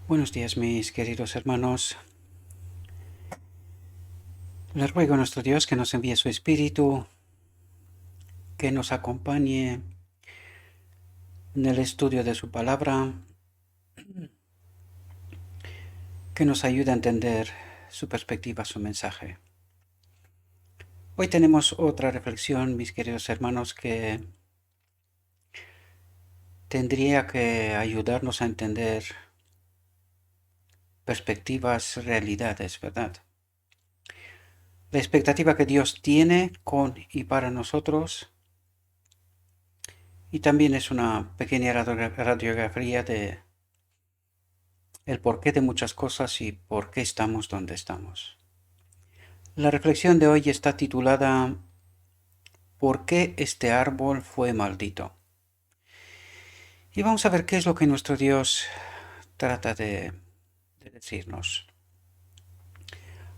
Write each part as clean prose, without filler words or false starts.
Buenos días, mis queridos hermanos. Les ruego a nuestro Dios que nos envíe su Espíritu, que nos acompañe en el estudio de su palabra, que nos ayude a entender su perspectiva, su mensaje. Hoy tenemos otra reflexión, mis queridos hermanos, que tendría que ayudarnos a entender perspectivas, realidades, ¿verdad? La expectativa que Dios tiene con y para nosotros, y también es una pequeña radiografía de el porqué de muchas cosas y por qué estamos donde estamos. La reflexión de hoy está titulada ¿Por qué este árbol fue maldito? Y vamos a ver qué es lo que nuestro Dios trata de decirnos.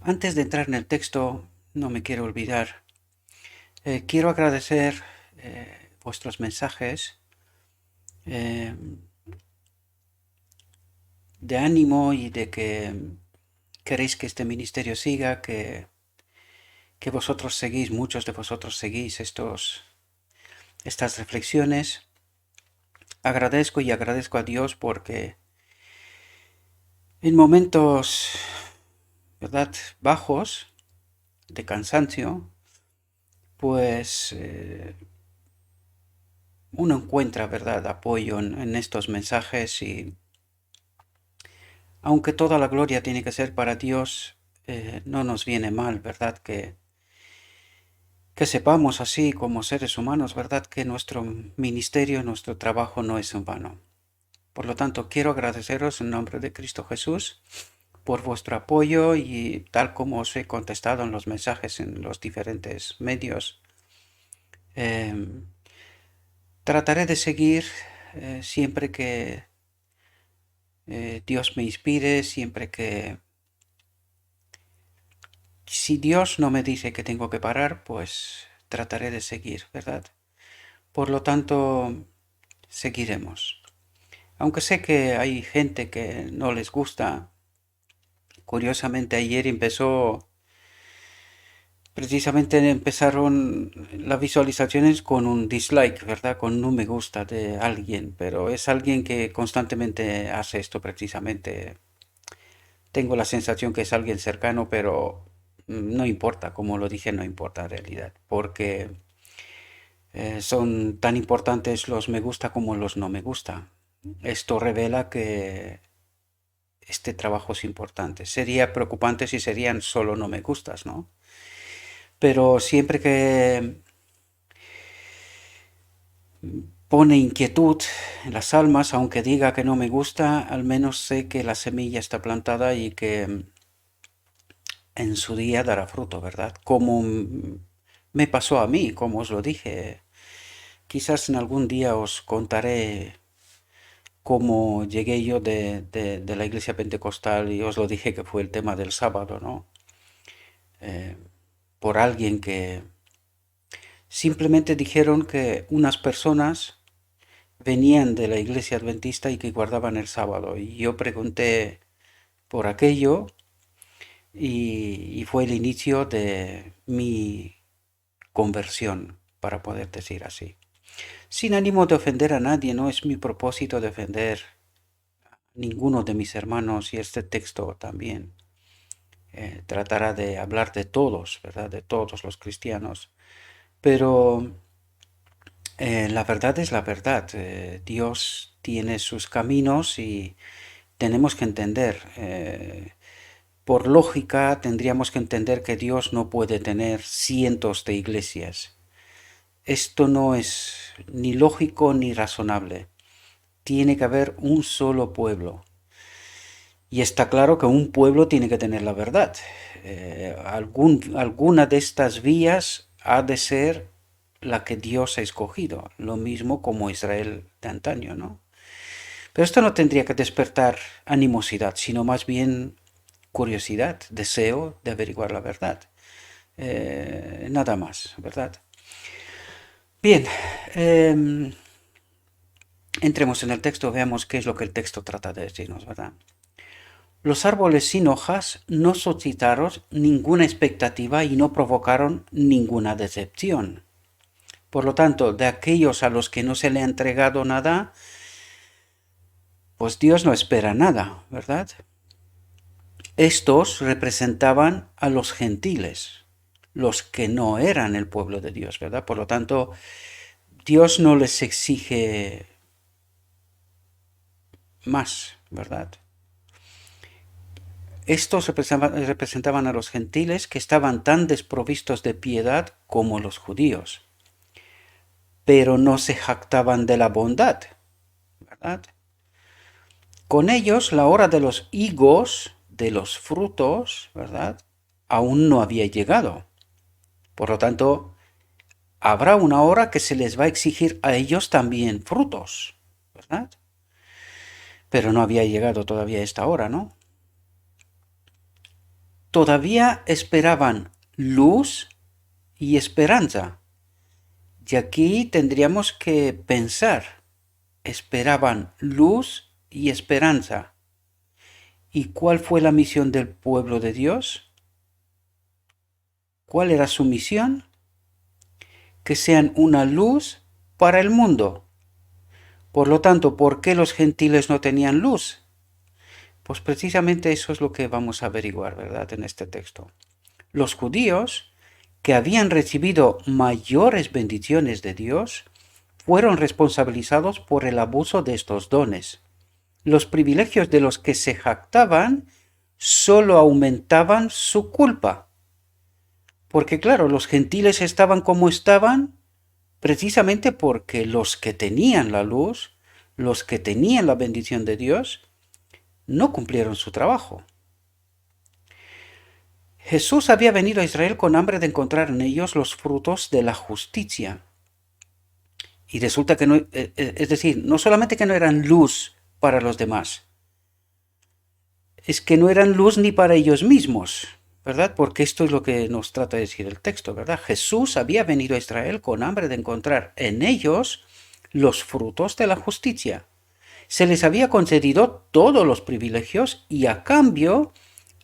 Antes de entrar en el texto, no me quiero olvidar, quiero agradecer vuestros mensajes eh, de ánimo y de que queréis que este ministerio siga, que vosotros seguís, muchos de vosotros seguís estas reflexiones. Agradezco y agradezco a Dios porque en momentos, ¿verdad?, bajos de cansancio, pues uno encuentra, ¿verdad?, apoyo en estos mensajes y aunque toda la gloria tiene que ser para Dios, no nos viene mal, ¿verdad?, que sepamos así como seres humanos, ¿verdad?, que nuestro ministerio, nuestro trabajo no es en vano. Por lo tanto, quiero agradeceros en nombre de Cristo Jesús por vuestro apoyo y tal como os he contestado en los mensajes en los diferentes medios. Eh, Trataré de seguir siempre que Dios me inspire, siempre que... Si Dios no me dice que tengo que parar, pues trataré de seguir, ¿verdad? Por lo tanto, seguiremos. Aunque sé que hay gente que no les gusta. Curiosamente ayer precisamente empezaron las visualizaciones con un dislike, ¿verdad? Con un no me gusta de alguien, pero es alguien que constantemente hace esto precisamente. Tengo la sensación que es alguien cercano, pero no importa, como lo dije, no importa en realidad, porque son tan importantes los me gusta como los no me gusta. Esto revela que este trabajo es importante. Sería preocupante si serían solo no me gustas, ¿no? Pero siempre que pone inquietud en las almas, aunque diga que no me gusta, al menos sé que la semilla está plantada y que en su día dará fruto, ¿verdad? Como me pasó a mí, como os lo dije. Quizás en algún día os contaré cómo llegué yo de la iglesia pentecostal y os lo dije que fue el tema del sábado, ¿no? Eh, por alguien que simplemente dijeron que unas personas venían de la iglesia adventista y que guardaban el sábado. Y yo pregunté por aquello y fue el inicio de mi conversión, para poder decir así. Sin ánimo de ofender a nadie, no es mi propósito defender a ninguno de mis hermanos y este texto también tratará de hablar de todos, ¿verdad? De todos los cristianos. Pero la verdad es la verdad. Dios tiene sus caminos y tenemos que entender. Por lógica, tendríamos que entender que Dios no puede tener cientos de iglesias. Esto no es ni lógico ni razonable. Tiene que haber un solo pueblo. Y está claro que un pueblo tiene que tener la verdad. Alguna de estas vías ha de ser la que Dios ha escogido, lo mismo como Israel de antaño, ¿no? Pero esto no tendría que despertar animosidad, sino más bien curiosidad, deseo de averiguar la verdad. Nada más, ¿verdad? Bien, entremos en el texto, veamos qué es lo que el texto trata de decirnos, ¿verdad? Los árboles sin hojas no suscitaron ninguna expectativa y no provocaron ninguna decepción. Por lo tanto, de aquellos a los que no se le ha entregado nada, pues Dios no espera nada, ¿verdad? Estos representaban a los gentiles, los que no eran el pueblo de Dios, ¿verdad? Por lo tanto, Dios no les exige más, ¿verdad? Estos representaban a los gentiles que estaban tan desprovistos de piedad como los judíos, pero no se jactaban de la bondad, ¿verdad? Con ellos la hora de los higos, de los frutos, ¿verdad? Aún no había llegado. Por lo tanto, habrá una hora que se les va a exigir a ellos también frutos, ¿verdad? Pero no había llegado todavía esta hora, ¿no? Todavía esperaban luz y esperanza. Y aquí tendríamos que pensar, esperaban luz y esperanza. ¿Y cuál fue la misión del pueblo de Dios? ¿Cuál era su misión? Que sean una luz para el mundo. Por lo tanto, ¿por qué los gentiles no tenían luz? Pues precisamente eso es lo que vamos a averiguar, ¿verdad? En este texto. Los judíos, que habían recibido mayores bendiciones de Dios, fueron responsabilizados por el abuso de estos dones. Los privilegios de los que se jactaban solo aumentaban su culpa. Porque claro, los gentiles estaban como estaban precisamente porque los que tenían la luz, los que tenían la bendición de Dios, no cumplieron su trabajo. Jesús había venido a Israel con hambre de encontrar en ellos los frutos de la justicia. Y resulta que no, es decir, no solamente que no eran luz para los demás, es que no eran luz ni para ellos mismos, ¿verdad? Porque esto es lo que nos trata de decir el texto, ¿verdad? Jesús había venido a Israel con hambre de encontrar en ellos los frutos de la justicia. Se les había concedido todos los privilegios y a cambio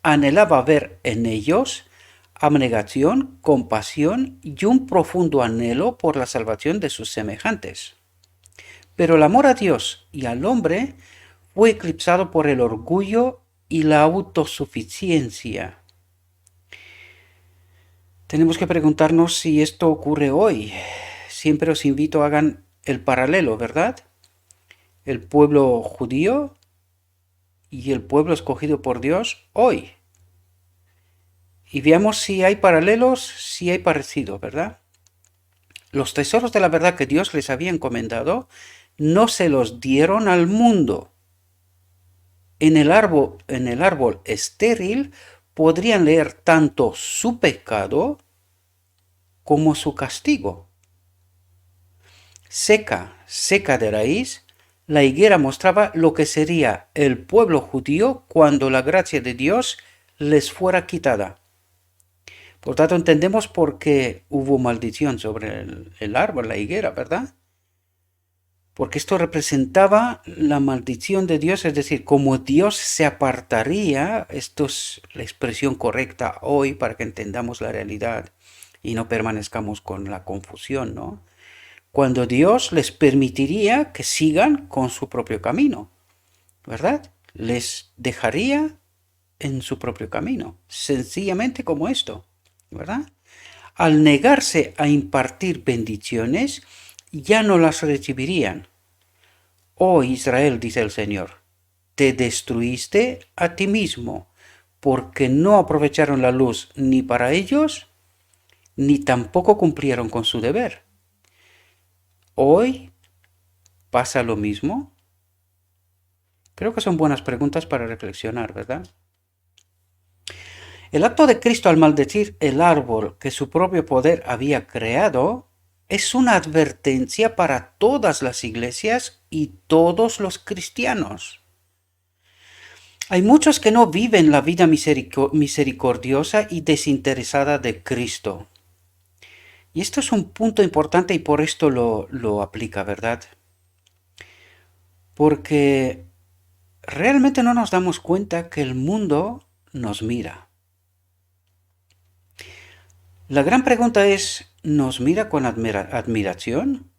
anhelaba ver en ellos abnegación, compasión y un profundo anhelo por la salvación de sus semejantes. Pero el amor a Dios y al hombre fue eclipsado por el orgullo y la autosuficiencia. Tenemos que preguntarnos si esto ocurre hoy. Siempre os invito a hagan el paralelo, ¿verdad? El pueblo judío y el pueblo escogido por Dios hoy. Y veamos si hay paralelos, si hay parecido, ¿verdad? Los tesoros de la verdad que Dios les había encomendado no se los dieron al mundo. En el árbol estéril podrían leer tanto su pecado como su castigo. Seca de raíz, la higuera mostraba lo que sería el pueblo judío cuando la gracia de Dios les fuera quitada. Por tanto, entendemos por qué hubo maldición sobre el árbol, la higuera, ¿verdad? Porque esto representaba la maldición de Dios, es decir, como Dios se apartaría, esto es la expresión correcta hoy para que entendamos la realidad y no permanezcamos con la confusión, ¿no? Cuando Dios les permitiría que sigan con su propio camino, ¿verdad? Les dejaría en su propio camino, sencillamente como esto, ¿verdad? Al negarse a impartir bendiciones, ya no las recibirían. Oh Israel, dice el Señor, te destruiste a ti mismo, porque no aprovecharon la luz ni para ellos, ni tampoco cumplieron con su deber. Hoy pasa lo mismo. Creo que son buenas preguntas para reflexionar, ¿verdad? El acto de Cristo al maldecir el árbol que su propio poder había creado es una advertencia para todas las iglesias y todos los cristianos. Hay muchos que no viven la vida misericordiosa y desinteresada de Cristo. Y esto es un punto importante y por esto lo aplica, ¿verdad? Porque realmente no nos damos cuenta que el mundo nos mira. La gran pregunta es, ¿nos mira con admiración?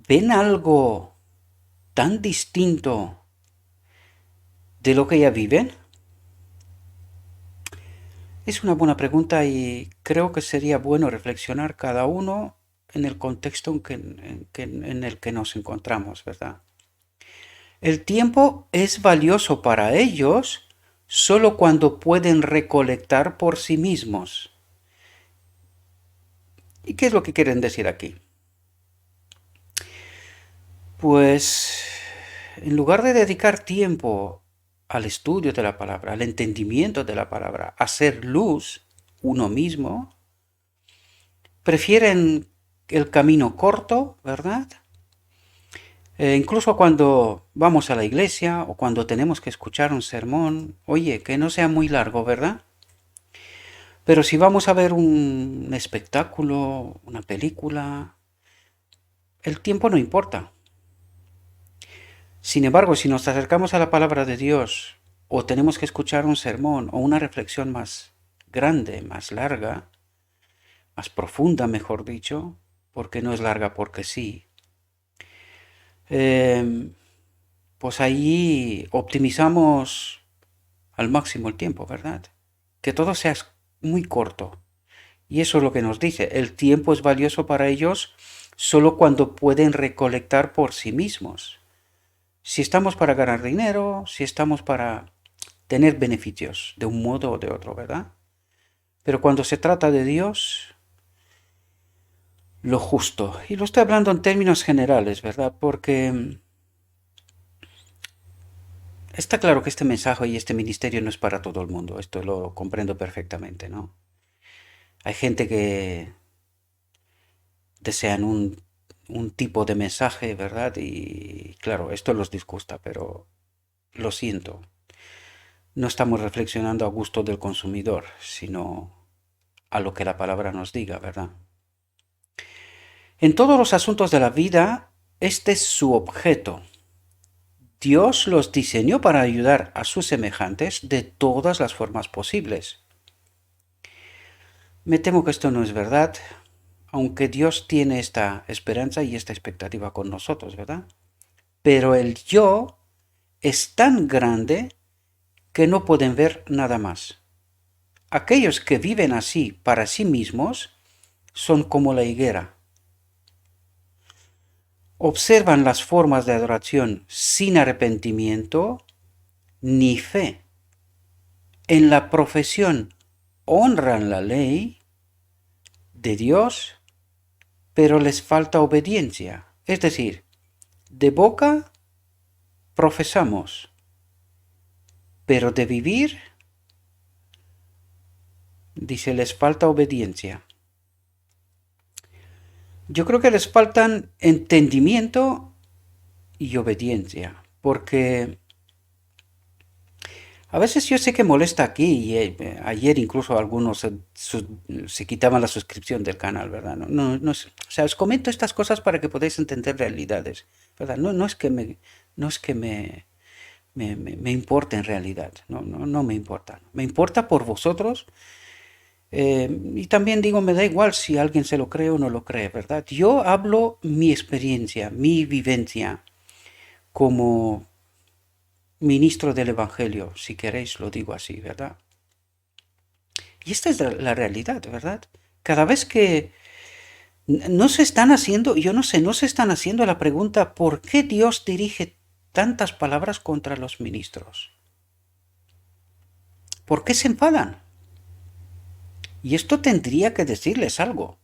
¿Ven algo tan distinto de lo que ya viven? Es una buena pregunta y creo que sería bueno reflexionar cada uno en el contexto en el que nos encontramos, ¿verdad? El tiempo es valioso para ellos solo cuando pueden recolectar por sí mismos. ¿Y qué es lo que quieren decir aquí? Pues en lugar de dedicar tiempo al estudio de la palabra, al entendimiento de la palabra, a hacer luz uno mismo, prefieren el camino corto, ¿verdad? Incluso cuando vamos a la iglesia o cuando tenemos que escuchar un sermón, oye, que no sea muy largo, ¿verdad? Pero si vamos a ver un espectáculo, una película, el tiempo no importa. Sin embargo, si nos acercamos a la palabra de Dios o tenemos que escuchar un sermón o una reflexión más grande, más larga, más profunda, mejor dicho, porque no es larga porque sí, eh, pues ahí optimizamos al máximo el tiempo, ¿verdad? Que todo sea muy corto. Y eso es lo que nos dice. El tiempo es valioso para ellos solo cuando pueden recolectar por sí mismos. Si estamos para ganar dinero, si estamos para tener beneficios de un modo o de otro, ¿verdad? Pero cuando se trata de Dios, lo justo. Y lo estoy hablando en términos generales, ¿verdad? Porque está claro que este mensaje y este ministerio no es para todo el mundo. Esto lo comprendo perfectamente, ¿no? Hay gente que desean un tipo de mensaje, ¿verdad? Y claro, esto los disgusta, pero lo siento. No estamos reflexionando a gusto del consumidor, sino a lo que la palabra nos diga, ¿verdad? En todos los asuntos de la vida, este es su objeto. Dios los diseñó para ayudar a sus semejantes de todas las formas posibles. Me temo que esto no es verdad, aunque Dios tiene esta esperanza y esta expectativa con nosotros, ¿verdad? Pero el yo es tan grande que no pueden ver nada más. Aquellos que viven así para sí mismos son como la higuera. Observan las formas de adoración sin arrepentimiento ni fe. En la profesión honran la ley de Dios, pero les falta obediencia. Es decir, de boca profesamos, pero de vivir, dice, les falta obediencia. Yo creo que les faltan entendimiento y obediencia, porque a veces yo sé que molesta aquí, y ayer incluso algunos se quitaban la suscripción del canal, ¿verdad? O sea, os comento estas cosas para que podáis entender realidades, ¿verdad? No es que no es que me importe en realidad, no me importa. Me importa por vosotros, y también digo, me da igual si alguien se lo cree o no lo cree, ¿verdad? Yo hablo mi experiencia, mi vivencia como ministro del Evangelio, si queréis lo digo así, ¿verdad? Y esta es la realidad, ¿verdad? Cada vez que no se están haciendo, yo no sé, no se están haciendo la pregunta, ¿por qué Dios dirige tantas palabras contra los ministros? ¿Por qué se enfadan? Y esto tendría que decirles algo.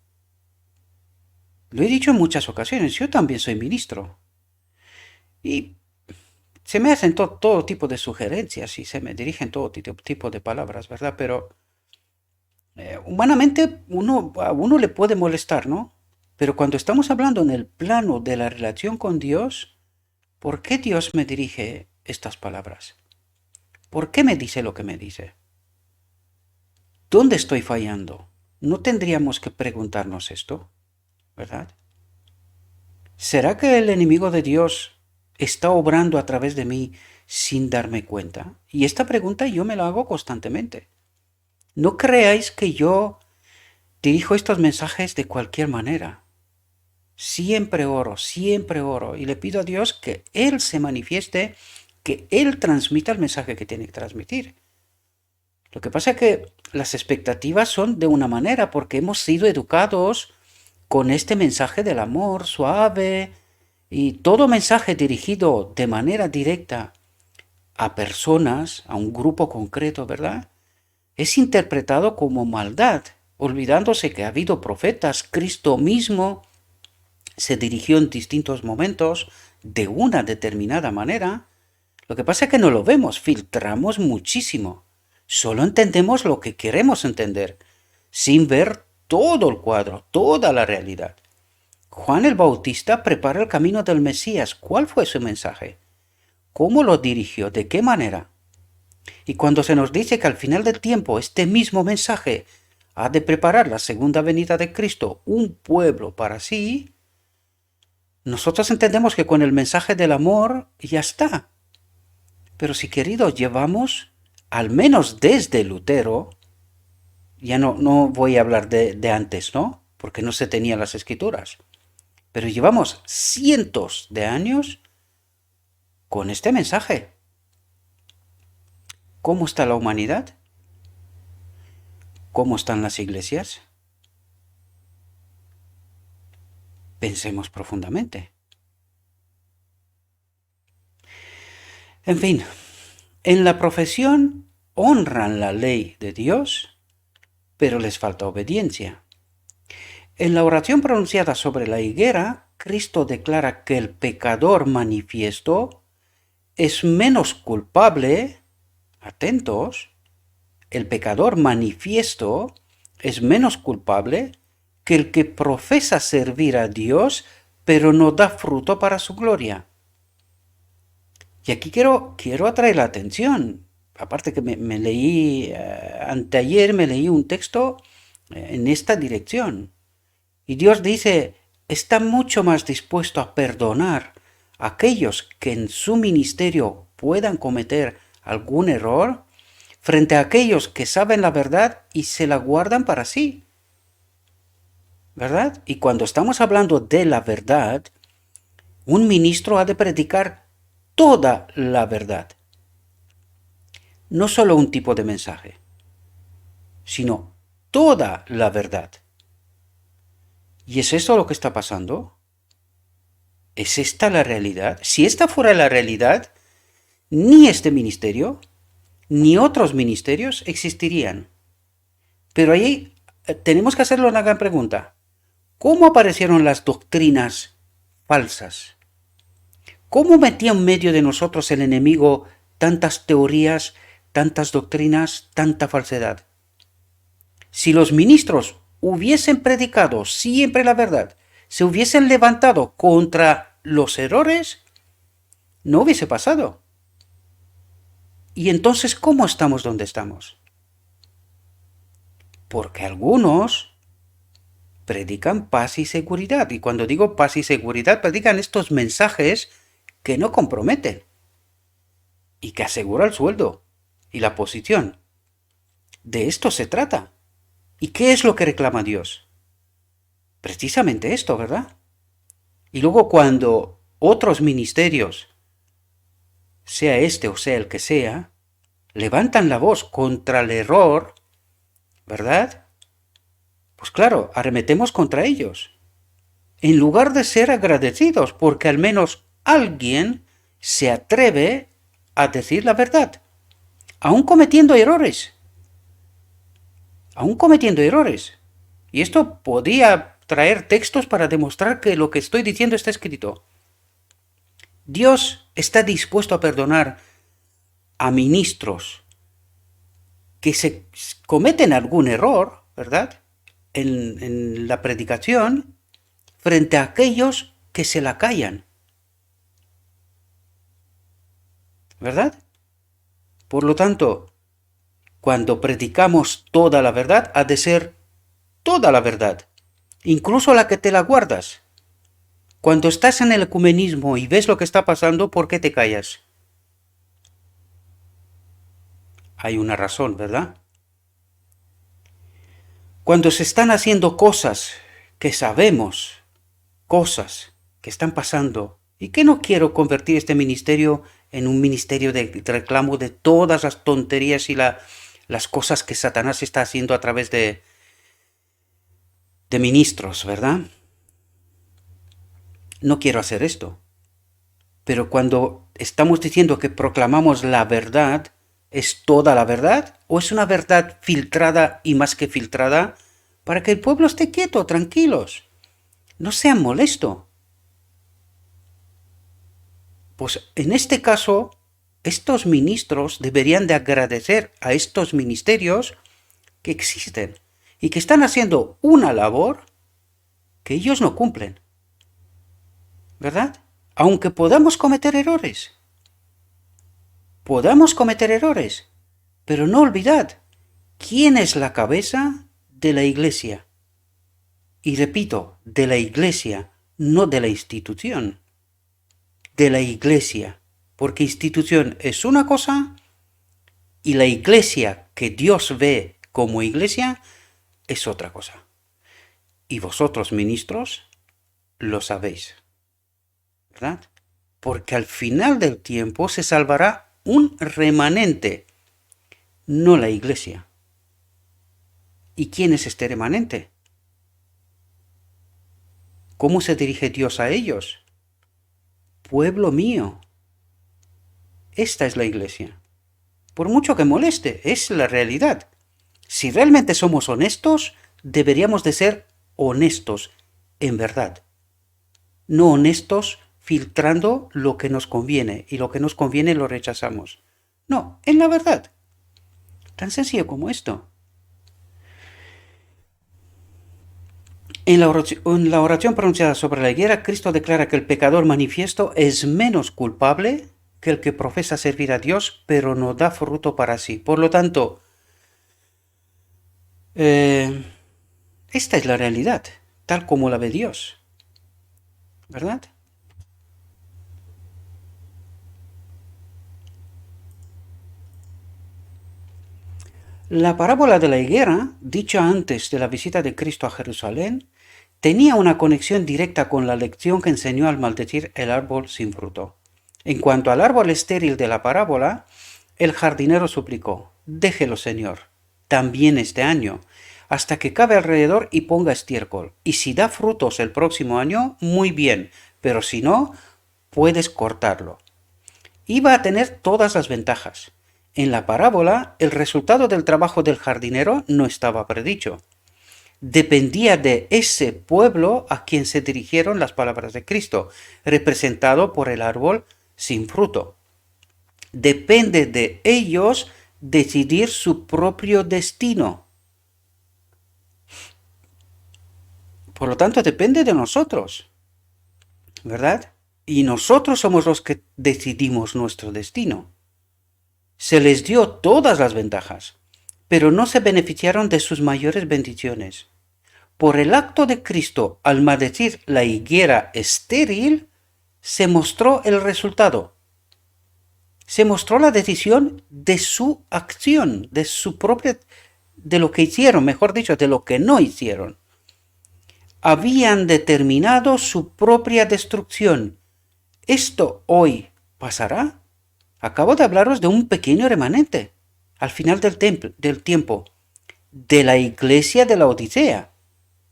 Lo he dicho en muchas ocasiones, yo también soy ministro. Y se me hacen todo tipo de sugerencias y se me dirigen todo tipo de palabras, ¿verdad? Pero humanamente a uno le puede molestar, ¿no? Pero cuando estamos hablando en el plano de la relación con Dios, ¿por qué Dios me dirige estas palabras? ¿Por qué me dice lo que me dice? ¿Dónde estoy fallando? ¿No tendríamos que preguntarnos esto? ¿Verdad? ¿Será que el enemigo de Dios está obrando a través de mí sin darme cuenta? Y esta pregunta yo me la hago constantemente. No creáis que yo dirijo estos mensajes de cualquier manera. Siempre oro y le pido a Dios que Él se manifieste, que Él transmita el mensaje que tiene que transmitir. Lo que pasa es que las expectativas son de una manera porque hemos sido educados con este mensaje del amor suave y todo mensaje dirigido de manera directa a personas, a un grupo concreto, ¿verdad? Es interpretado como maldad, olvidándose que ha habido profetas. Cristo mismo se dirigió en distintos momentos de una determinada manera. Lo que pasa es que no lo vemos, filtramos muchísimo. Solo entendemos lo que queremos entender, sin ver todo el cuadro, toda la realidad. Juan el Bautista prepara el camino del Mesías. ¿Cuál fue su mensaje? ¿Cómo lo dirigió? ¿De qué manera? Y cuando se nos dice que al final del tiempo este mismo mensaje ha de preparar la segunda venida de Cristo, un pueblo para sí, nosotros entendemos que con el mensaje del amor ya está. Pero si, queridos, llevamos, al menos desde Lutero, ya no voy a hablar de antes, ¿no? Porque no se tenían las escrituras. Pero llevamos cientos de años con este mensaje. ¿Cómo está la humanidad? ¿Cómo están las iglesias? Pensemos profundamente. En fin, en la profesión honran la ley de Dios, pero les falta obediencia. En la oración pronunciada sobre la higuera, Cristo declara que el pecador manifiesto es menos culpable, atentos, el pecador manifiesto es menos culpable que el que profesa servir a Dios, pero no da fruto para su gloria. Y aquí quiero atraer la atención. Aparte que me leí, anteayer me leí un texto en esta dirección. Y Dios dice, está mucho más dispuesto a perdonar a aquellos que en su ministerio puedan cometer algún error frente a aquellos que saben la verdad y se la guardan para sí. ¿Verdad? Y cuando estamos hablando de la verdad, un ministro ha de predicar toda la verdad. No solo un tipo de mensaje, sino toda la verdad. ¿Y es esto lo que está pasando? ¿Es esta la realidad? Si esta fuera la realidad, ni este ministerio, ni otros ministerios existirían. Pero ahí tenemos que hacerle una gran pregunta. ¿Cómo aparecieron las doctrinas falsas? ¿Cómo metía en medio de nosotros el enemigo tantas teorías, tantas doctrinas, tanta falsedad? Si los ministros hubiesen predicado siempre la verdad, se hubiesen levantado contra los errores, no hubiese pasado. ¿Y entonces cómo estamos donde estamos? Porque algunos predican paz y seguridad. Y cuando digo paz y seguridad, predican estos mensajes que no comprometen y que aseguran el sueldo y la posición. De esto se trata. ¿Y qué es lo que reclama Dios? Precisamente esto, ¿verdad? Y luego cuando otros ministerios, sea este o sea el que sea, levantan la voz contra el error, ¿verdad? Pues claro, arremetemos contra ellos. En lugar de ser agradecidos porque al menos alguien se atreve a decir la verdad, aún cometiendo errores. Aún cometiendo errores. Y esto podía traer textos para demostrar que lo que estoy diciendo está escrito. Dios está dispuesto a perdonar a ministros que se cometen algún error, ¿verdad?, en la predicación, frente a aquellos que se la callan. ¿Verdad? Por lo tanto, cuando predicamos toda la verdad, ha de ser toda la verdad, incluso la que te la guardas. Cuando estás en el ecumenismo y ves lo que está pasando, ¿por qué te callas? Hay una razón, ¿verdad? Cuando se están haciendo cosas que sabemos, cosas que están pasando, y que no quiero convertir este ministerio en un ministerio de reclamo de todas las tonterías y las cosas que Satanás está haciendo a través de ministros, ¿verdad? No quiero hacer esto. Pero cuando estamos diciendo que proclamamos la verdad, ¿es toda la verdad? ¿O es una verdad filtrada y más que filtrada para que el pueblo esté quieto, tranquilos? No sean molestos. Pues en este caso, estos ministros deberían de agradecer a estos ministerios que existen y que están haciendo una labor que ellos no cumplen, ¿verdad? Aunque podamos cometer errores, pero no olvidad, ¿quién es la cabeza de la iglesia? Y repito, de la iglesia, no de la institución, de la iglesia, porque institución es una cosa y la iglesia que Dios ve como iglesia es otra cosa. Y vosotros, ministros, lo sabéis, ¿verdad? Porque al final del tiempo se salvará un remanente, no la iglesia. ¿Y quién es este remanente? ¿Cómo se dirige Dios a ellos? Pueblo mío. Esta es la iglesia. Por mucho que moleste, es la realidad. Si realmente somos honestos, deberíamos de ser honestos en verdad. No honestos filtrando lo que nos conviene y lo que nos conviene lo rechazamos. No, en la verdad. Tan sencillo como esto. En la oración pronunciada sobre la higuera, Cristo declara que el pecador manifiesto es menos culpable que el que profesa servir a Dios, pero no da fruto para sí. Por lo tanto, esta es la realidad, tal como la ve Dios, ¿verdad? La parábola de la higuera, dicha antes de la visita de Cristo a Jerusalén, tenía una conexión directa con la lección que enseñó al maldecir el árbol sin fruto. En cuanto al árbol estéril de la parábola, el jardinero suplicó: déjelo, Señor, también este año, hasta que cabe alrededor y ponga estiércol. Y si da frutos el próximo año, muy bien, pero si no, puedes cortarlo. Iba a tener todas las ventajas. En la parábola, el resultado del trabajo del jardinero no estaba predicho. Dependía de ese pueblo a quien se dirigieron las palabras de Cristo, representado por el árbol sin fruto. Depende de ellos decidir su propio destino. Por lo tanto, depende de nosotros, ¿verdad? Y nosotros somos los que decidimos nuestro destino. Se les dio todas las ventajas, pero no se beneficiaron de sus mayores bendiciones. Por el acto de Cristo al maldecir la higuera estéril, se mostró el resultado. Se mostró la decisión de su acción, de su propia, de lo que hicieron, mejor dicho, de lo que no hicieron. Habían determinado su propia destrucción. ¿Esto hoy pasará? Acabo de hablaros de un pequeño remanente, al final del tiempo, de la iglesia de la Odisea,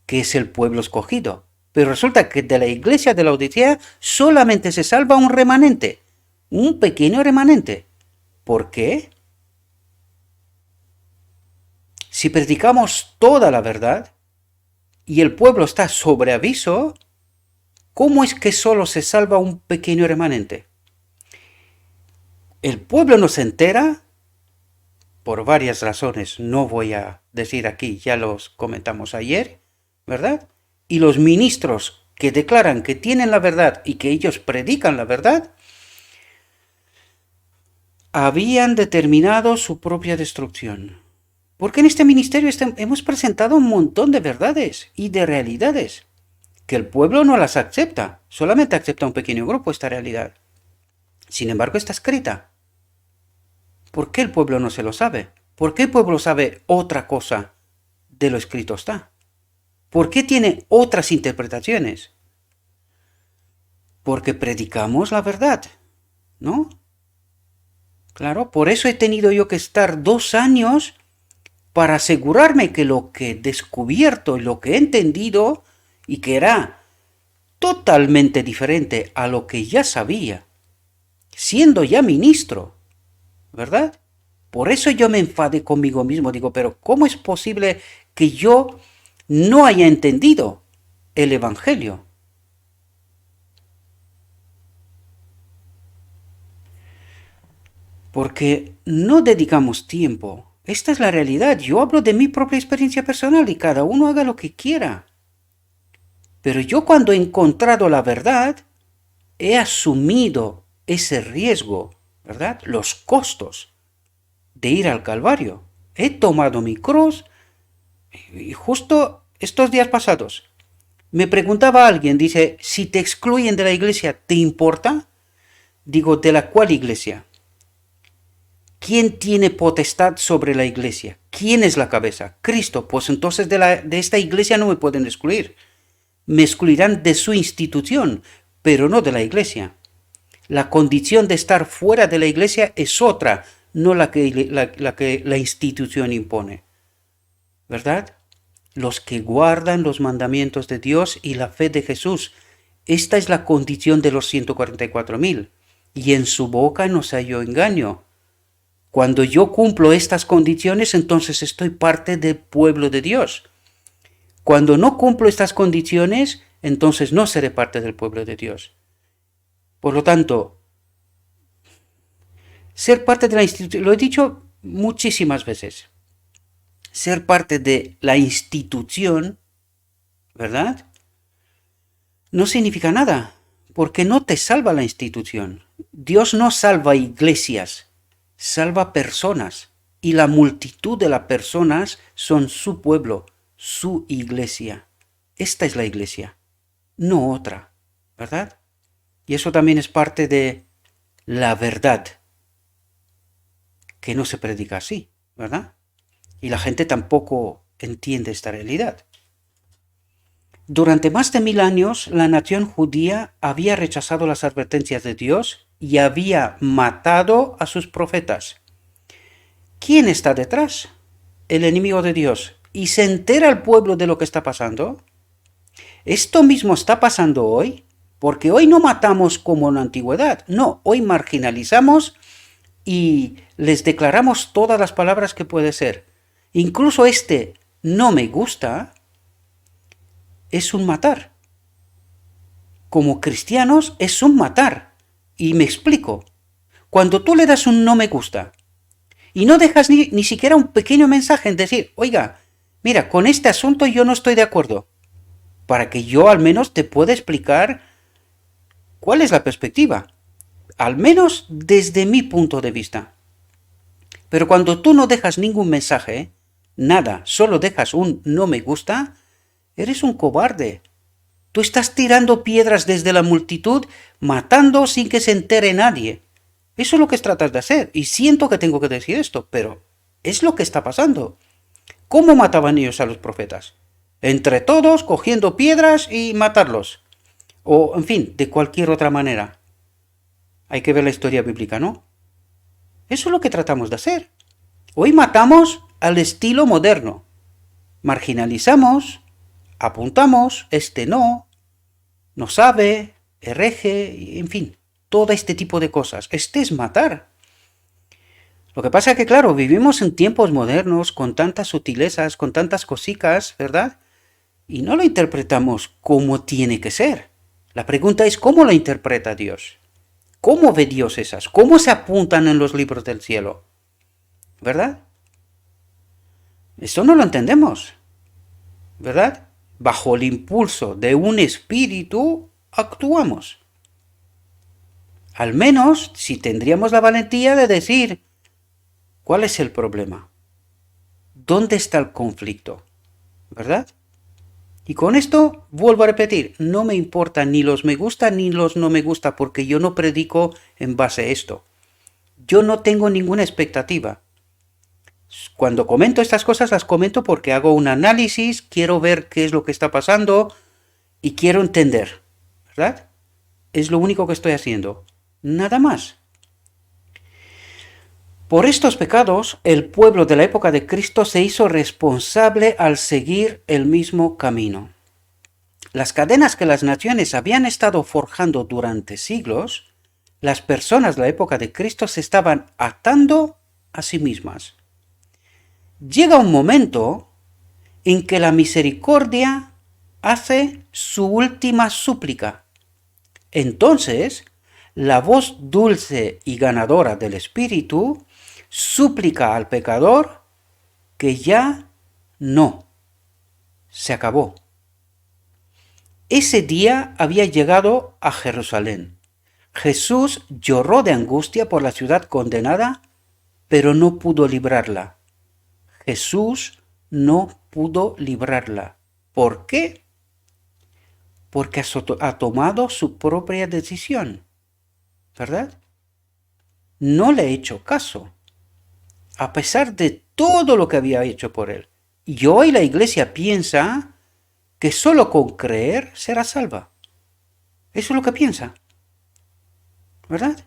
que es el pueblo escogido. Pero resulta que de la iglesia de la Odisea solamente se salva un remanente, un pequeño remanente. ¿Por qué? Si predicamos toda la verdad y el pueblo está sobre aviso, ¿cómo es que solo se salva un pequeño remanente? El pueblo no se entera por varias razones, no voy a decir aquí, ya los comentamos ayer, ¿verdad? Y los ministros que declaran que tienen la verdad y que ellos predican la verdad, habían determinado su propia destrucción. Porque en este ministerio hemos presentado un montón de verdades y de realidades. que el pueblo no las acepta, solamente acepta un pequeño grupo esta realidad. Sin embargo, está escrita. ¿Por qué el pueblo no se lo sabe? ¿Por qué el pueblo sabe otra cosa de lo escrito está? ¿Por qué tiene otras interpretaciones? Porque predicamos la verdad, ¿no? Claro, por eso he tenido yo que estar 2 años para asegurarme que lo que he descubierto y lo que he entendido y que era totalmente diferente a lo que ya sabía, siendo ya ministro, ¿verdad? Por eso yo me enfadé conmigo mismo, digo, pero ¿cómo es posible que yo no haya entendido el Evangelio? Porque no dedicamos tiempo. Esta es la realidad. Yo hablo de mi propia experiencia personal y cada uno haga lo que quiera. Pero yo cuando he encontrado la verdad, he asumido ese riesgo, ¿verdad? Los costos de ir al Calvario. He tomado mi cruz y justo estos días pasados me preguntaba alguien, dice, si te excluyen de la iglesia, ¿te importa? Digo, ¿de la cuál iglesia? ¿Quién tiene potestad sobre la iglesia? ¿Quién es la cabeza? Cristo. Pues entonces de esta iglesia no me pueden excluir. Me excluirán de su institución, pero no de la iglesia. La condición de estar fuera de la iglesia es otra, no la que la institución impone. ¿Verdad? Los que guardan los mandamientos de Dios y la fe de Jesús. Esta es la condición de los 144.000. Y en su boca no se halló engaño. Cuando yo cumplo estas condiciones, entonces estoy parte del pueblo de Dios. Cuando no cumplo estas condiciones, entonces no seré parte del pueblo de Dios. Por lo tanto, ser parte de la institución, lo he dicho muchísimas veces, ser parte de la institución, ¿verdad? No significa nada, porque no te salva la institución. Dios no salva iglesias, salva personas, y la multitud de las personas son su pueblo, su iglesia. Esta es la iglesia, no otra, ¿verdad? Y eso también es parte de la verdad, que no se predica así, ¿verdad? Y la gente tampoco entiende esta realidad. Durante más de 1000 años, la nación judía había rechazado las advertencias de Dios y había matado a sus profetas. ¿Quién está detrás? El enemigo de Dios. ¿Y se entera el pueblo de lo que está pasando? Esto mismo está pasando hoy, porque hoy no matamos como en la antigüedad. No, hoy marginalizamos y les declaramos todas las palabras que puede ser. Incluso este no me gusta es un matar. Como cristianos es un matar. Y me explico. Cuando tú le das un no me gusta y no dejas ni siquiera un pequeño mensaje en decir, oiga, mira, con este asunto yo no estoy de acuerdo, para que yo al menos te pueda explicar cuál es la perspectiva, al menos desde mi punto de vista. Pero cuando tú no dejas ningún mensaje, nada, solo dejas un no me gusta, eres un cobarde. Tú estás tirando piedras desde la multitud, matando sin que se entere nadie. Eso es lo que tratas de hacer. Y siento que tengo que decir esto, pero es lo que está pasando. ¿Cómo mataban ellos a los profetas? Entre todos, cogiendo piedras y matarlos. O, en fin, de cualquier otra manera. Hay que ver la historia bíblica, ¿no? Eso es lo que tratamos de hacer. Hoy matamos al estilo moderno. Marginalizamos, apuntamos, este no sabe, hereje, en fin, todo este tipo de cosas. Este es matar. Lo que pasa es que, claro, vivimos en tiempos modernos, con tantas sutilezas, con tantas cositas, ¿verdad? Y no lo interpretamos como tiene que ser. La pregunta es cómo lo interpreta Dios. ¿Cómo ve Dios esas? ¿Cómo se apuntan en los libros del cielo? ¿Verdad? Esto no lo entendemos. ¿Verdad? Bajo el impulso de un espíritu actuamos. Al menos si tendríamos la valentía de decir, ¿cuál es el problema? ¿Dónde está el conflicto? ¿Verdad? Y con esto vuelvo a repetir, no me importa ni los me gusta ni los no me gusta porque yo no predico en base a esto. Yo no tengo ninguna expectativa. Cuando comento estas cosas las comento porque hago un análisis, quiero ver qué es lo que está pasando y quiero entender, ¿verdad? Es lo único que estoy haciendo. Nada más. Por estos pecados, el pueblo de la época de Cristo se hizo responsable al seguir el mismo camino. Las cadenas que las naciones habían estado forjando durante siglos, las personas de la época de Cristo se estaban atando a sí mismas. Llega un momento en que la misericordia hace su última súplica. Entonces, la voz dulce y ganadora del Espíritu súplica al pecador que ya no, se acabó. Ese día había llegado a Jerusalén. Jesús lloró de angustia por la ciudad condenada, pero no pudo librarla. Jesús no pudo librarla. ¿Por qué? Porque ha tomado su propia decisión, ¿verdad? No le ha hecho caso, a pesar de todo lo que había hecho por él. Y hoy la iglesia piensa que solo con creer será salva. Eso es lo que piensa, ¿verdad?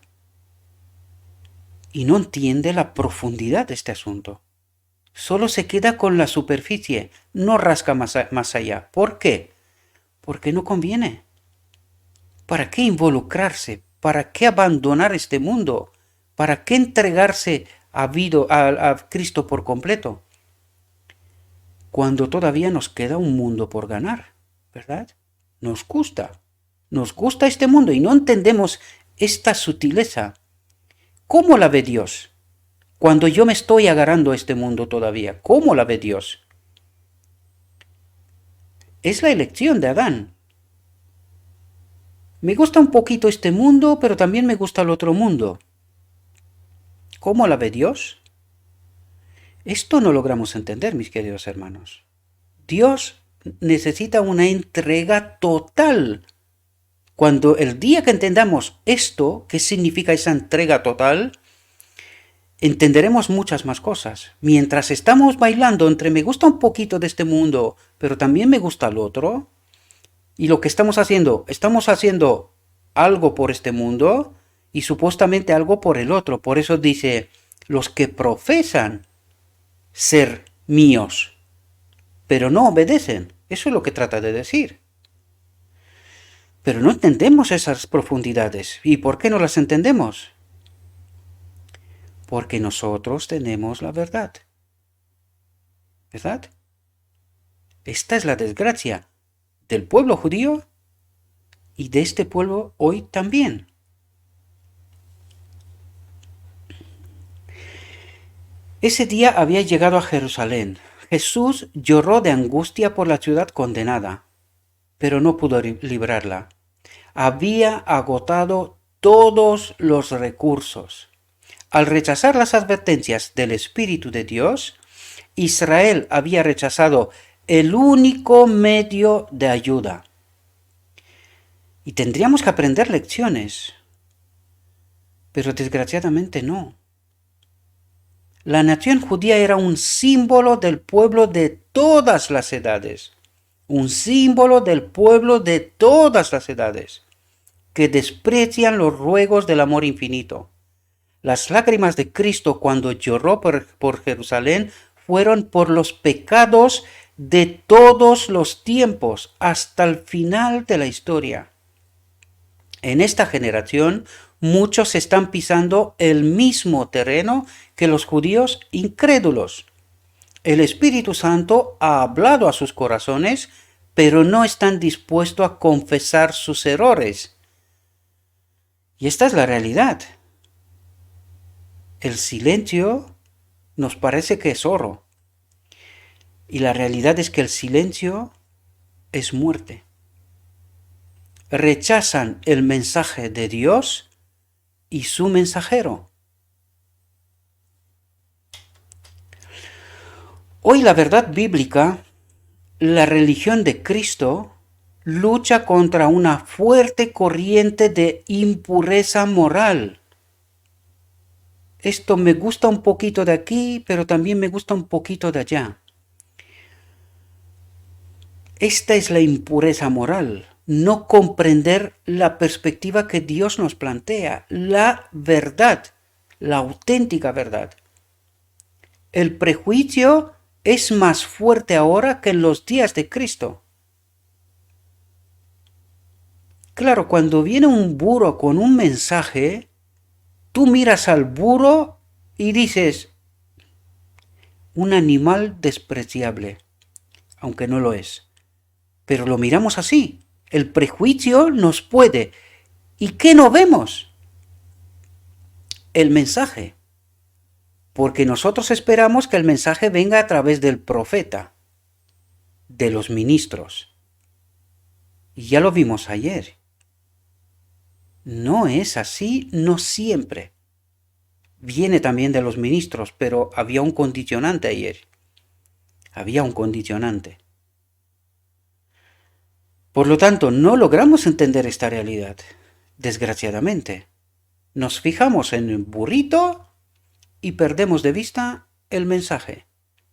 Y no entiende la profundidad de este asunto. Solo se queda con la superficie, no rasca más allá. ¿Por qué? Porque no conviene. ¿Para qué involucrarse? ¿Para qué abandonar este mundo? ¿Para qué entregarse a Cristo por completo? Cuando todavía nos queda un mundo por ganar, ¿verdad? Nos gusta este mundo y no entendemos esta sutileza. ¿Cómo la ve Dios? Cuando yo me estoy agarrando a este mundo todavía, ¿cómo la ve Dios? Es la elección de Adán. Me gusta un poquito este mundo, pero también me gusta el otro mundo. ¿Cómo la ve Dios? Esto no logramos entender, mis queridos hermanos. Dios necesita una entrega total. Cuando el día que entendamos esto, ¿qué significa esa entrega total? Entenderemos muchas más cosas. Mientras estamos bailando entre me gusta un poquito de este mundo, pero también me gusta el otro, y lo que estamos haciendo algo por este mundo y supuestamente algo por el otro. Por eso dice, los que profesan ser míos, pero no obedecen. Eso es lo que trata de decir. Pero no entendemos esas profundidades. ¿Y por qué no las entendemos? Porque nosotros tenemos la verdad. ¿Verdad? Esta es la desgracia del pueblo judío y de este pueblo hoy también. Ese día había llegado a Jerusalén. Jesús lloró de angustia por la ciudad condenada, pero no pudo librarla. Había agotado todos los recursos. Al rechazar las advertencias del Espíritu de Dios, Israel había rechazado el único medio de ayuda. Y tendríamos que aprender lecciones, pero desgraciadamente no. La nación judía era un símbolo del pueblo de todas las edades, un símbolo del pueblo de todas las edades, que desprecian los ruegos del amor infinito. Las lágrimas de Cristo cuando lloró por Jerusalén fueron por los pecados de todos los tiempos, hasta el final de la historia. En esta generación, muchos están pisando el mismo terreno que los judíos incrédulos. El Espíritu Santo ha hablado a sus corazones, pero no están dispuestos a confesar sus errores. Y esta es la realidad. El silencio nos parece que es oro. Y la realidad es que el silencio es muerte. Rechazan el mensaje de Dios y su mensajero. Hoy la verdad bíblica La religión de Cristo lucha contra una fuerte corriente de impureza moral. Esto me gusta un poquito de aquí, pero también me gusta un poquito de allá. Esta es la impureza moral, no comprender la perspectiva que Dios nos plantea, la verdad, la auténtica verdad. El prejuicio es más fuerte ahora que en los días de Cristo. Claro, cuando viene un burro con un mensaje, tú miras al burro y dices, un animal despreciable, aunque no lo es. Pero lo miramos así. El prejuicio nos puede. ¿Y qué no vemos? El mensaje. Porque nosotros esperamos que el mensaje venga a través del profeta, de los ministros. Y ya lo vimos ayer. No es así, no siempre. Viene también de los ministros, pero había un condicionante ayer. Había un condicionante. Por lo tanto, no logramos entender esta realidad, desgraciadamente. Nos fijamos en el burrito y perdemos de vista el mensaje.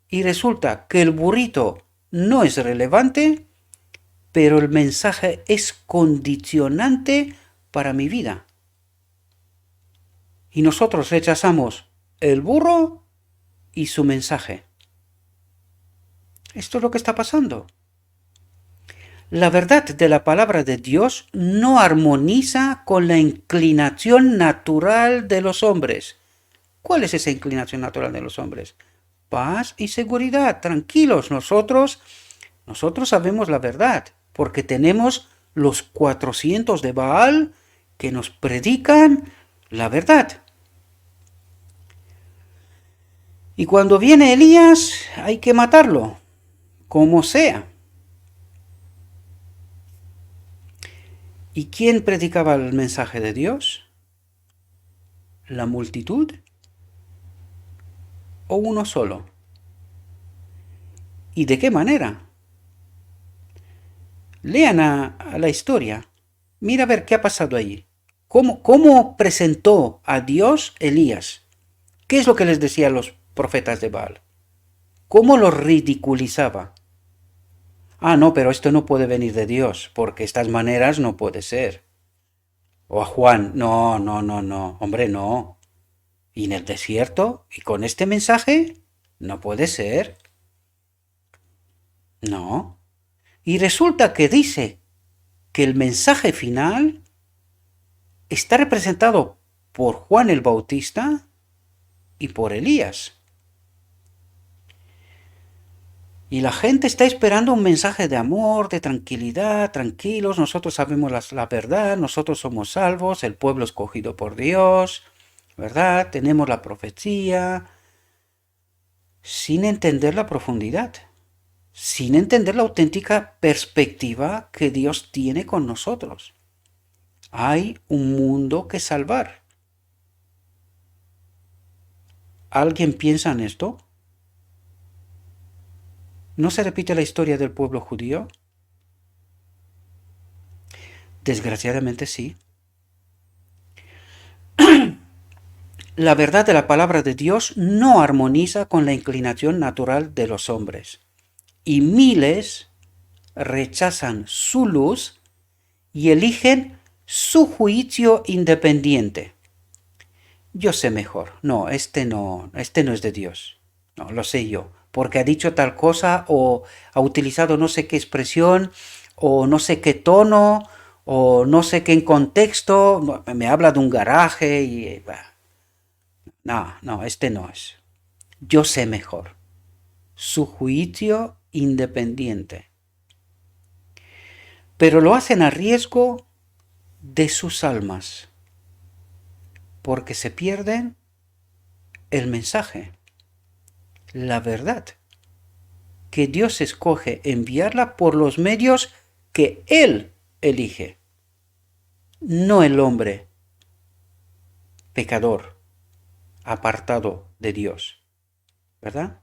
Y resulta que el burrito no es relevante, pero el mensaje es condicionante para mi vida. Y nosotros rechazamos el burro y su mensaje. Esto es lo que está pasando. La verdad de la palabra de Dios no armoniza con la inclinación natural de los hombres. ¿Cuál es esa inclinación natural de los hombres? Paz y seguridad, tranquilos, nosotros sabemos la verdad, porque tenemos los 400 de Baal que nos predican la verdad. Y cuando viene Elías, hay que matarlo, como sea. ¿Y quién predicaba el mensaje de Dios? ¿La multitud? ¿O uno solo? ¿Y de qué manera? Lean a la historia. Mira a ver qué ha pasado allí. ¿Cómo presentó a Dios Elías? ¿Qué es lo que les decía a los profetas de Baal? ¿Cómo los ridiculizaba? Ah, no, pero esto no puede venir de Dios, porque estas maneras no puede ser. O a Juan, no, no, no, no, hombre, no. ¿Y en el desierto? ¿Y con este mensaje? No puede ser. No. Y resulta que dice que el mensaje final está representado por Juan el Bautista y por Elías. Y la gente está esperando un mensaje de amor, de tranquilidad, tranquilos, nosotros sabemos la verdad, nosotros somos salvos, el pueblo escogido por Dios, ¿verdad? Tenemos la profecía, sin entender la profundidad, sin entender la auténtica perspectiva que Dios tiene con nosotros. Hay un mundo que salvar. ¿Alguien piensa en esto? ¿No se repite la historia del pueblo judío? Desgraciadamente sí. La verdad de la palabra de Dios no armoniza con la inclinación natural de los hombres. Y miles rechazan su luz y eligen su juicio independiente. Yo sé mejor. No, este no es de Dios. No, lo sé yo. Porque ha dicho tal cosa o ha utilizado no sé qué expresión o no sé qué tono o no sé qué en contexto. Me habla de un garaje y... No, este no es. Yo sé mejor. Su juicio independiente. Pero lo hacen a riesgo de sus almas. Porque se pierden el mensaje. La verdad. Que Dios escoge enviarla por los medios que Él elige. No el hombre pecador, apartado de Dios. ¿Verdad?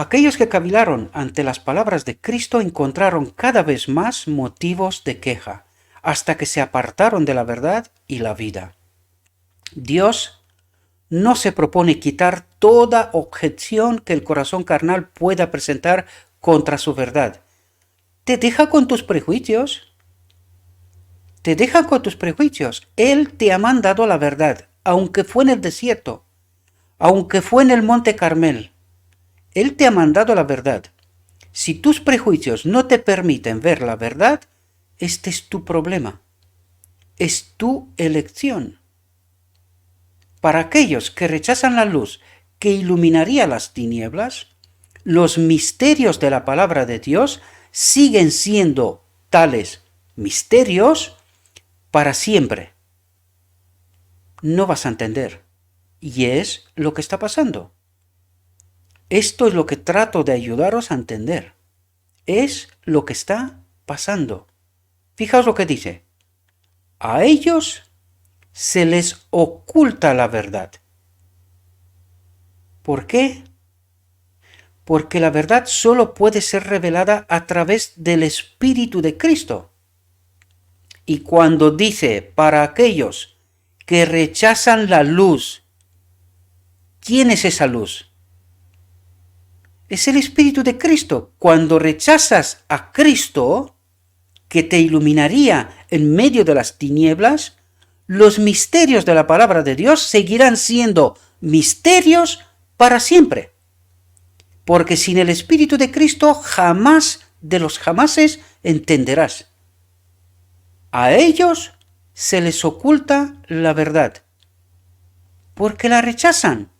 Aquellos que cavilaron ante las palabras de Cristo encontraron cada vez más motivos de queja, hasta que se apartaron de la verdad y la vida. Dios no se propone quitar toda objeción que el corazón carnal pueda presentar contra su verdad. Te deja con tus prejuicios. Te deja con tus prejuicios. Él te ha mandado la verdad, aunque fue en el desierto, aunque fue en el monte Carmel. Él te ha mandado la verdad. Si tus prejuicios no te permiten ver la verdad, este es tu problema. Es tu elección. Para aquellos que rechazan la luz que iluminaría las tinieblas, los misterios de la palabra de Dios siguen siendo tales misterios para siempre. No vas a entender. Y es lo que está pasando. Esto es lo que trato de ayudaros a entender. Es lo que está pasando. Fijaos lo que dice. A ellos se les oculta la verdad. ¿Por qué? Porque la verdad solo puede ser revelada a través del Espíritu de Cristo. Y cuando dice para aquellos que rechazan la luz, ¿quién es esa luz? Es el Espíritu de Cristo. Cuando rechazas a Cristo, que te iluminaría en medio de las tinieblas, los misterios de la palabra de Dios seguirán siendo misterios para siempre. Porque sin el Espíritu de Cristo jamás de los jamases entenderás. A ellos se les oculta la verdad. Porque la rechazan.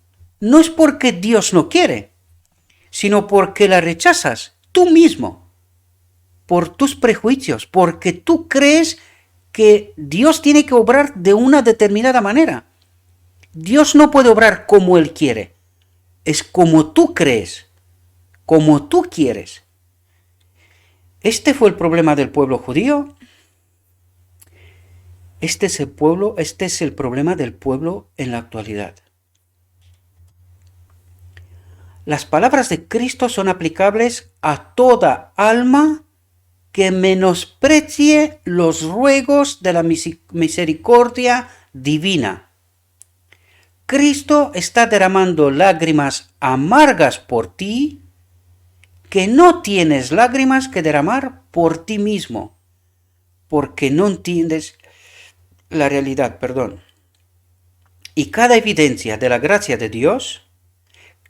No es porque Dios no quiere, sino porque la rechazas tú mismo. Por tus prejuicios, porque tú crees que Dios tiene que obrar de una determinada manera. Dios no puede obrar como Él quiere. Es como tú crees, como tú quieres. Este fue el problema del pueblo judío. Este es el problema del pueblo en la actualidad. Las palabras de Cristo son aplicables a toda alma que menosprecie los ruegos de la misericordia divina. Cristo está derramando lágrimas amargas por ti, que no tienes lágrimas que derramar por ti mismo, porque no entiendes la realidad, Y cada evidencia de la gracia de Dios,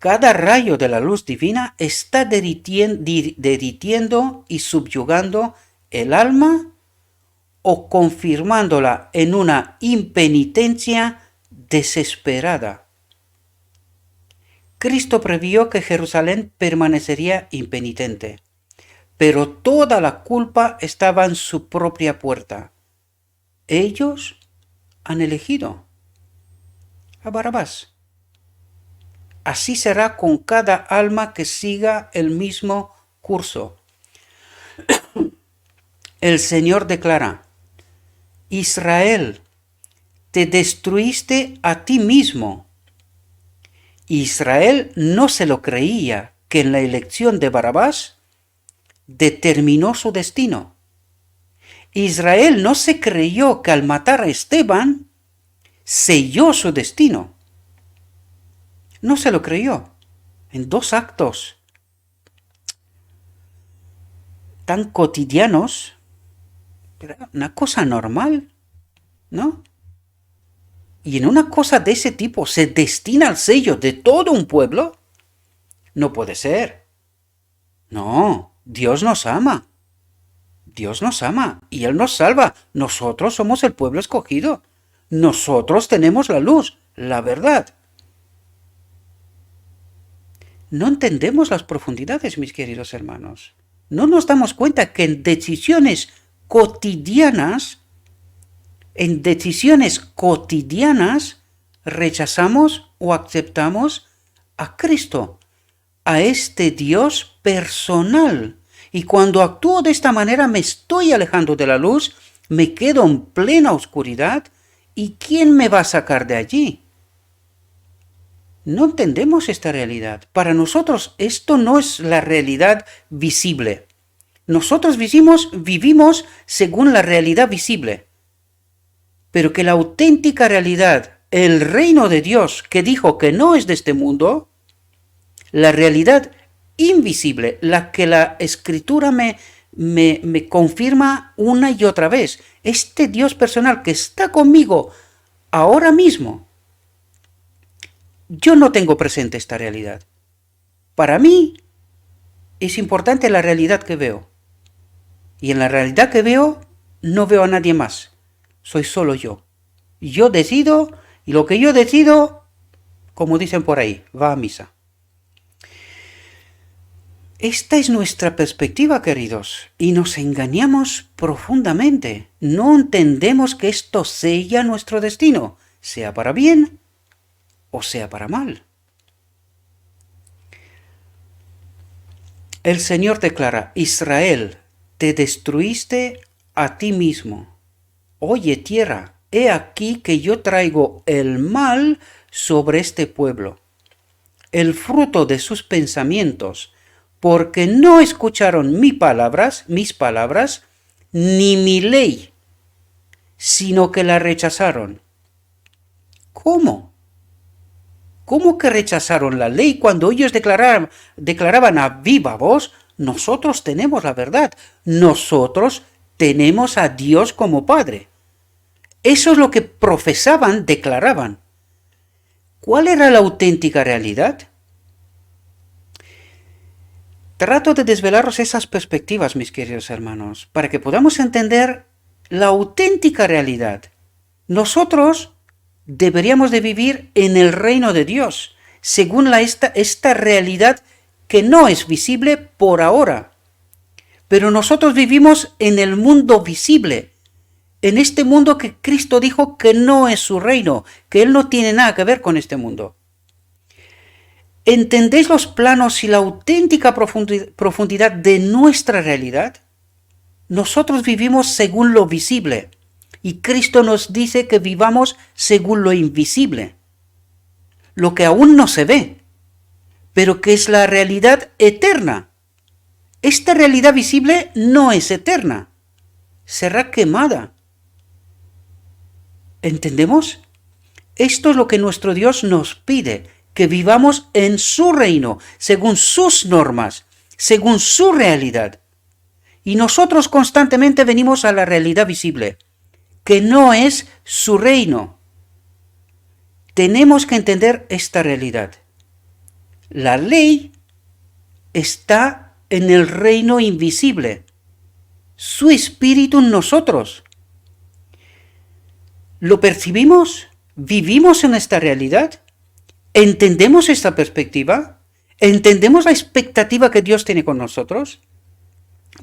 cada rayo de la luz divina está derritiendo y subyugando el alma o confirmándola en una impenitencia desesperada. Cristo previó que Jerusalén permanecería impenitente, pero toda la culpa estaba en su propia puerta. Ellos han elegido a Barrabás. Así será con cada alma que siga el mismo curso. El Señor declara: Israel, te destruiste a ti mismo. Israel no se lo creía que en la elección de Barrabás determinó su destino. Israel no se creyó que al matar a Esteban selló su destino. No se lo creyó. En 2 actos tan cotidianos, una cosa normal, ¿no? Y en una cosa de ese tipo se destina el sello de todo un pueblo. No puede ser. No, Dios nos ama. Dios nos ama y Él nos salva. Nosotros somos el pueblo escogido. Nosotros tenemos la luz, la verdad. No entendemos las profundidades, mis queridos hermanos. No nos damos cuenta que en decisiones cotidianas rechazamos o aceptamos a Cristo, a este Dios personal. Y cuando actúo de esta manera me estoy alejando de la luz, me quedo en plena oscuridad. ¿Y quién me va a sacar de allí? no entendemos esta realidad. Para nosotros esto no es la realidad visible. Nosotros vivimos según la realidad visible. Pero que la auténtica realidad, el reino de Dios, que dijo que no es de este mundo, la realidad invisible, la que la Escritura me confirma una y otra vez, este Dios personal que está conmigo ahora mismo, yo no tengo presente esta realidad. Para mí es importante la realidad que veo. Y en la realidad que veo, no veo a nadie más. Soy solo yo. Yo decido, y lo que yo decido, como dicen por ahí, va a misa. Esta es nuestra perspectiva, queridos, y nos engañamos profundamente. No entendemos que esto sella nuestro destino, sea para bien o sea para mal. El Señor declara: Israel, te destruiste a ti mismo. Oye, tierra, he aquí que yo traigo el mal sobre este pueblo, el fruto de sus pensamientos, porque no escucharon mis palabras, ni mi ley, sino que la rechazaron. ¿Cómo? ¿Cómo que rechazaron la ley cuando ellos declaraban a viva voz: nosotros tenemos la verdad, nosotros tenemos a Dios como Padre? Eso es lo que profesaban, declaraban. ¿Cuál era la auténtica realidad? Trato de desvelaros esas perspectivas, mis queridos hermanos, para que podamos entender la auténtica realidad. Nosotros deberíamos de vivir en el reino de Dios, según esta realidad que no es visible por ahora. Pero nosotros vivimos en el mundo visible, en este mundo que Cristo dijo que no es su reino, que Él no tiene nada que ver con este mundo. ¿Entendéis los planos y la auténtica profundidad de nuestra realidad? Nosotros vivimos según lo visible, y Cristo nos dice que vivamos según lo invisible, lo que aún no se ve, pero que es la realidad eterna. Esta realidad visible no es eterna, será quemada. ¿Entendemos? Esto es lo que nuestro Dios nos pide, que vivamos en su reino, según sus normas, según su realidad. Y nosotros constantemente venimos a la realidad visible, que no es su reino. Tenemos que entender esta realidad. La ley está en el reino invisible, su espíritu en nosotros. ¿Lo percibimos? ¿Vivimos en esta realidad? ¿Entendemos esta perspectiva? ¿Entendemos la expectativa que Dios tiene con nosotros?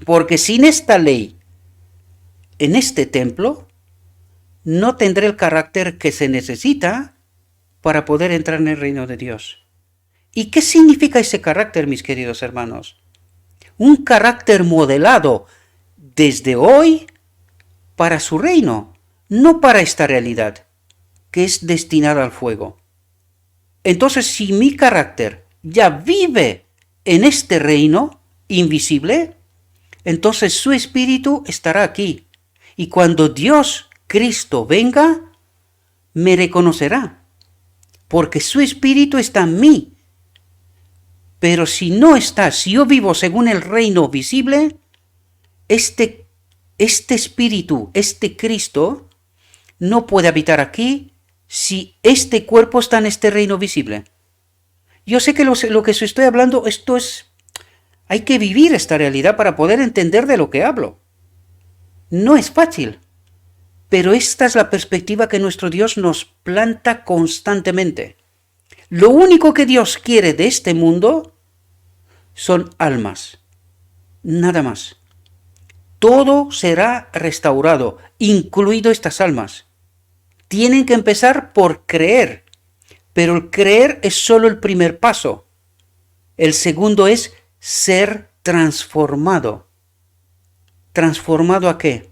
Porque sin esta ley, en este templo, no tendré el carácter que se necesita para poder entrar en el reino de Dios. ¿Y qué significa ese carácter, mis queridos hermanos? Un carácter modelado desde hoy para su reino, no para esta realidad, que es destinada al fuego. Entonces, si mi carácter ya vive en este reino invisible, entonces su espíritu estará aquí. Y cuando Dios, Cristo, venga, me reconocerá, porque su espíritu está en mí. Pero si no está, si yo vivo según el reino visible, este espíritu, este Cristo, no puede habitar aquí si este cuerpo está en este reino visible. Yo sé que lo que os estoy hablando, hay que vivir esta realidad para poder entender de lo que hablo. No es fácil, pero esta es la perspectiva que nuestro Dios nos planta constantemente. Lo único que Dios quiere de este mundo son almas, nada más. Todo será restaurado, incluido estas almas. Tienen que empezar por creer, pero el creer es solo el primer paso. El segundo es ser transformado. ¿Transformado a qué?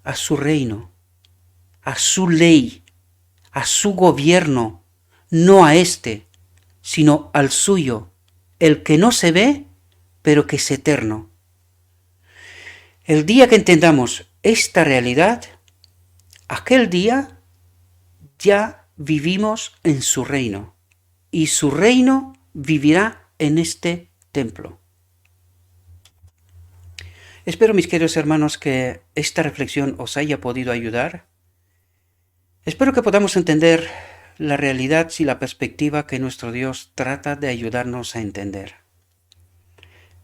A su reino, a su ley, a su gobierno, no a este. sino al suyo, el que no se ve, pero que es eterno. El día que entendamos esta realidad, aquel día ya vivimos en su reino, y su reino vivirá en este templo. Espero, mis queridos hermanos, que esta reflexión os haya podido ayudar. Espero que podamos entender la realidad y la perspectiva que nuestro Dios trata de ayudarnos a entender.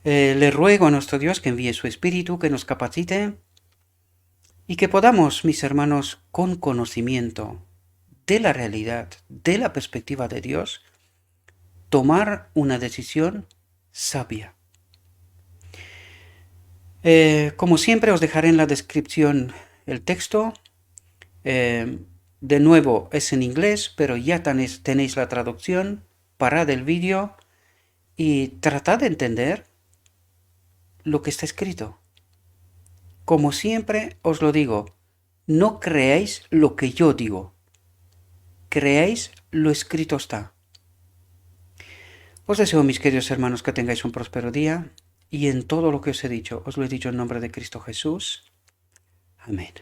Le ruego a nuestro Dios que envíe su Espíritu, que nos capacite y que podamos, mis hermanos, con conocimiento de la realidad, de la perspectiva de Dios, tomar una decisión sabia. Como siempre, os dejaré en la descripción el texto. De nuevo es en inglés, pero ya tenéis la traducción. Parad el vídeo y tratad de entender lo que está escrito. Como siempre os lo digo, no creáis lo que yo digo, creáis lo escrito está. Os deseo, mis queridos hermanos, que tengáis un próspero día y en todo lo que os he dicho, os lo he dicho en nombre de Cristo Jesús. Amén.